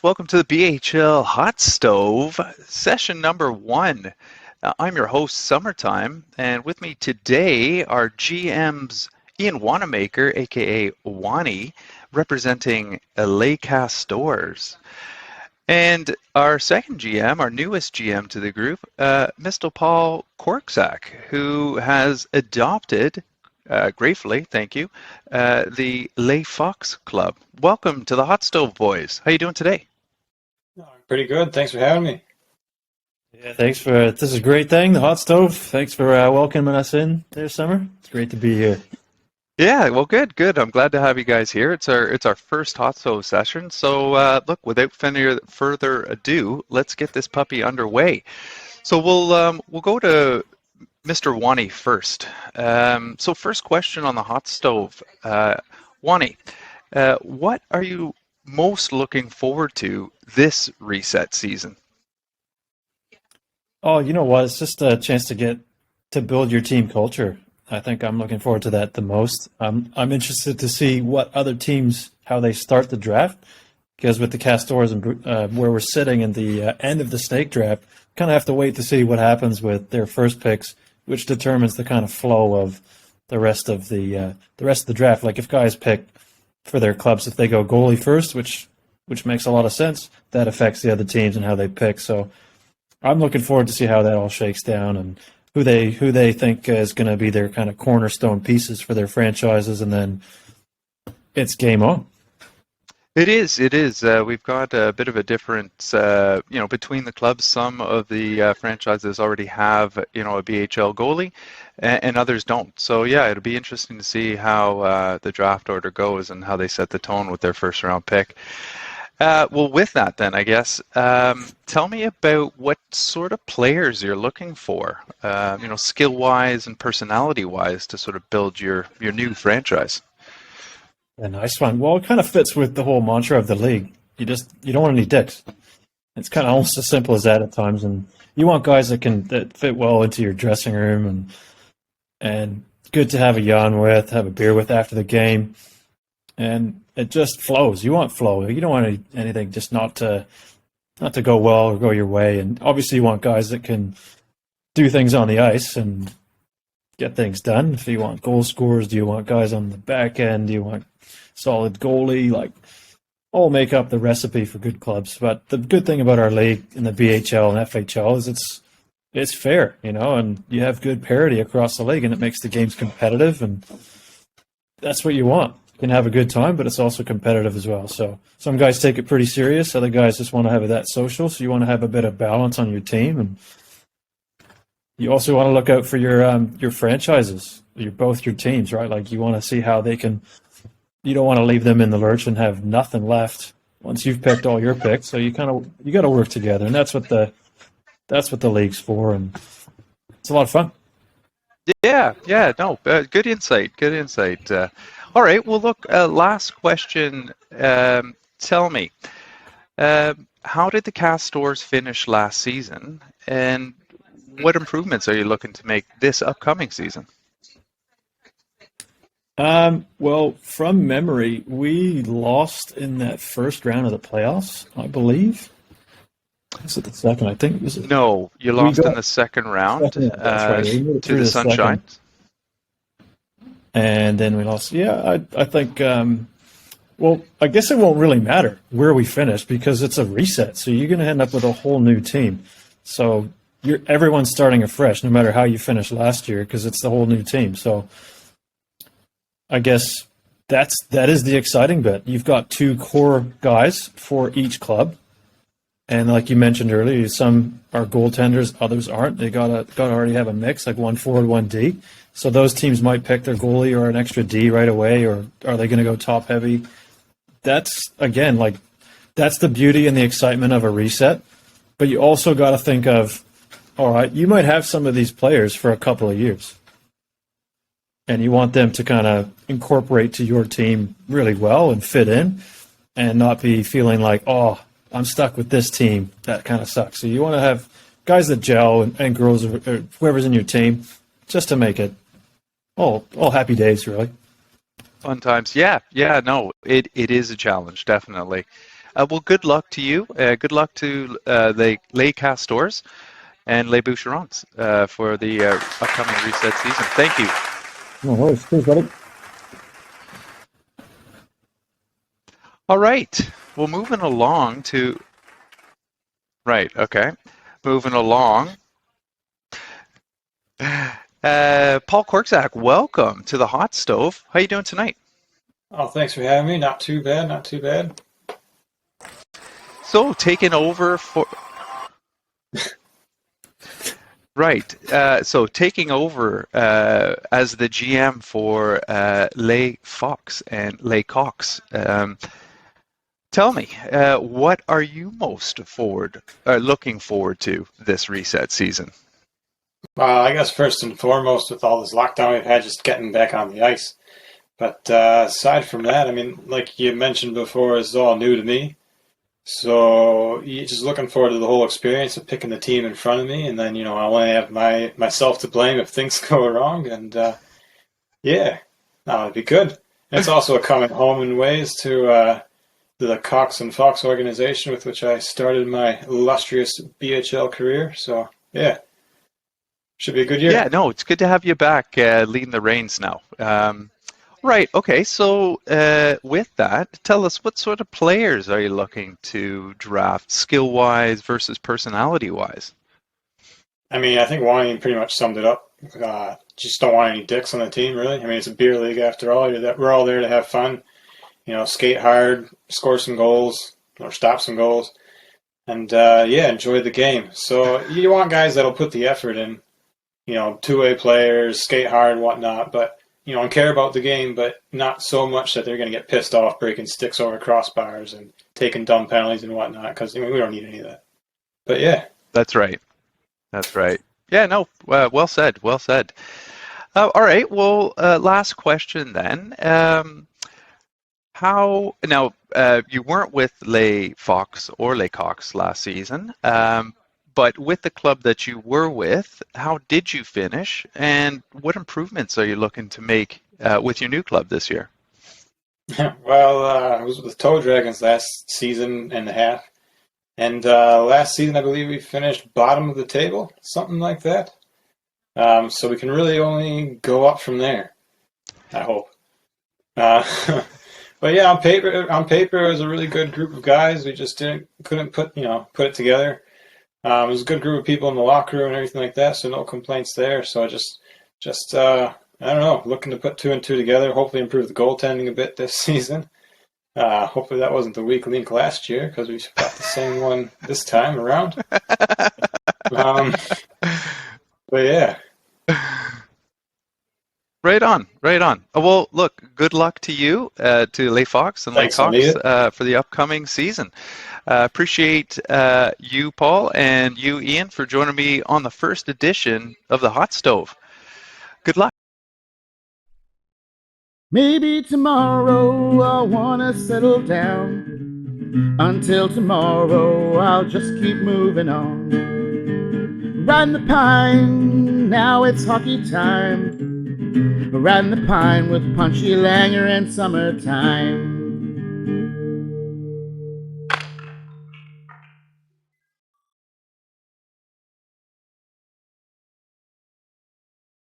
welcome to the BHL Hotstove, session number 1. I'm your host, Summertime, and with me today are GMs Ian Wannamaker, aka Wani, representing LA Castors, and our second GM, our newest GM to the group, Mr. Paul Korczak, who has adopted, gratefully, thank you, the Les Fox Club. Welcome to the Hotstove, boys. How you doing today? Pretty good. Thanks for having me. Yeah, thanks for this is a great thing, the Hotstove. Thanks for welcoming us in there, Summer. It's great to be here. Yeah, well, good. I'm glad to have you guys here. It's our first Hotstove session. So look, without further ado, let's get this puppy underway. So we'll go to Mr. Wani first. So first question on the Hotstove, Wani, what are you most looking forward to this reset season? Oh, you know what? It's just a chance to get to build your team culture. I think I'm looking forward to that the most. I'm interested to see what other teams, how they start the draft, because with the Castors and where we're sitting in the end of the snake draft, kind of have to wait to see what happens with their first picks, which determines the kind of flow of the rest of the draft. Like if guys pick for their clubs, if they go goalie first, which makes a lot of sense, that affects the other teams and how they pick. So I'm looking forward to see how that all shakes down and who they think is going to be their kind of cornerstone pieces for their franchises, and then it's game on. It is. We've got a bit of a difference, between the clubs. Some of the franchises already have, a BHL goalie, and others don't. So yeah, it'll be interesting to see how the draft order goes and how they set the tone with their first round pick. Well, with that then, I guess, tell me about what sort of players you're looking for, skill-wise and personality-wise, to sort of build your new franchise. A nice one. Well, it kind of fits with the whole mantra of the league. You don't want any dicks. It's kind of almost as simple as that at times, and you want guys that fit well into your dressing room and good to have a yarn with, have a beer with after the game, and it just flows. You want flow. You don't want anything just not to go well or go your way. And obviously, you want guys that can do things on the ice and get things done. If you want goal scorers, do you want guys on the back end? Do you want solid goalie? Like, all make up the recipe for good clubs. But the good thing about our league in the BHL and FHL is it's fair, and you have good parity across the league, and it makes the games competitive, and that's what you want. You can have a good time, but it's also competitive as well. So some guys take it pretty serious. Other guys just want to have that social. So you want to have a bit of balance on your team, and you also want to look out for your franchises, both your teams, right? Like you want to see how they can. You don't want to leave them in the lurch and have nothing left once you've picked all your picks. So you got to work together, and that's what the league's for, and it's a lot of fun. Yeah, no, good insight. All right, well, look, last question. Tell me, how did the Castors finish last season, and what improvements are you looking to make this upcoming season? Well, from memory, we lost in that first round of the playoffs, I believe. Is it the second? I think. No, you lost in the second round to the Sunshine. And then we lost. Yeah, I think. Well, I guess it won't really matter where we finish because it's a reset. So you're going to end up with a whole new team. So everyone's starting afresh, no matter how you finished last year, because it's the whole new team. So I guess that is the exciting bit. You've got 2 core guys for each club, and like you mentioned earlier, some are goaltenders, others aren't. They got to already have a mix, like 1 forward, 1 D. So those teams might pick their goalie or an extra D right away, or are they going to go top heavy? That's the beauty and the excitement of a reset. But you also got to think of, all right, you might have some of these players for a couple of years, and you want them to kind of incorporate to your team really well and fit in and not be feeling like, oh, I'm stuck with this team. That kind of sucks. So you want to have guys that gel and girls or whoever's in your team just to make it all happy days, really. Fun times. Yeah, no, it is a challenge, definitely. Well, good luck to you. Good luck to the Les Castors and Les Boucherons for the upcoming reset season. Thank you. No worries. Cheers, buddy. All right. Well, moving along to... Right, okay. Moving along. Paul Korczak, welcome to the Hot Stove. How you doing tonight? Oh, thanks for having me. Not too bad, not too bad. So, taking over for... Right. So taking over as the GM for Les Fox and Les Cox. Tell me, what are you most looking forward to this reset season? I guess first and foremost, with all this lockdown we've had, just getting back on the ice. But aside from that, I mean, like you mentioned before, it's all new to me. So you're just looking forward to the whole experience of picking the team in front of me, and then I only have myself to blame if things go wrong. And yeah, it'd be good. And it's also a coming home in ways to the Cox and Fox organization with which I started my illustrious BHL career. So yeah, should be a good year. Yeah, no, it's good to have you back leading the reins now. Right, okay, so with that, tell us, what sort of players are you looking to draft, skill-wise versus personality-wise? I mean, I think Wani pretty much summed it up. Just don't want any dicks on the team, really. I mean, it's a beer league after all. We're all there to have fun, skate hard, score some goals, or stop some goals, and enjoy the game. So you want guys that'll put the effort in, two-way players, skate hard, whatnot, but and care about the game, but not so much that they're going to get pissed off breaking sticks over crossbars and taking dumb penalties and whatnot, because we don't need any of that. But yeah. That's right. That's right. Yeah, no, well said, well said. All right, well, last question then. You weren't with Les Fox or Les Cox last season, but with the club that you were with, how did you finish, and what improvements are you looking to make with your new club this year? Well, I was with Toe Dragons last season and a half, and last season I believe we finished bottom of the table, something like that. So we can really only go up from there, I hope. But yeah, on paper it was a really good group of guys. We just couldn't put it together. It was a good group of people in the locker room and everything like that, so no complaints there. So just I don't know, looking to put 2 and 2 together, hopefully improve the goaltending a bit this season. Hopefully that wasn't the weak link last year, because we got the same one this time around. But yeah. Right on, right on. Well, look, good luck to you, to Les Fox and Les Cox for the upcoming season. Appreciate you, Paul, and you, Ian, for joining me on the first edition of the Hot Stove. Good luck. Maybe tomorrow I'll wanna settle down. Until tomorrow I'll just keep moving on. Riding the pine, now it's hockey time. Riding the pine with Punchy Langer and Summertime.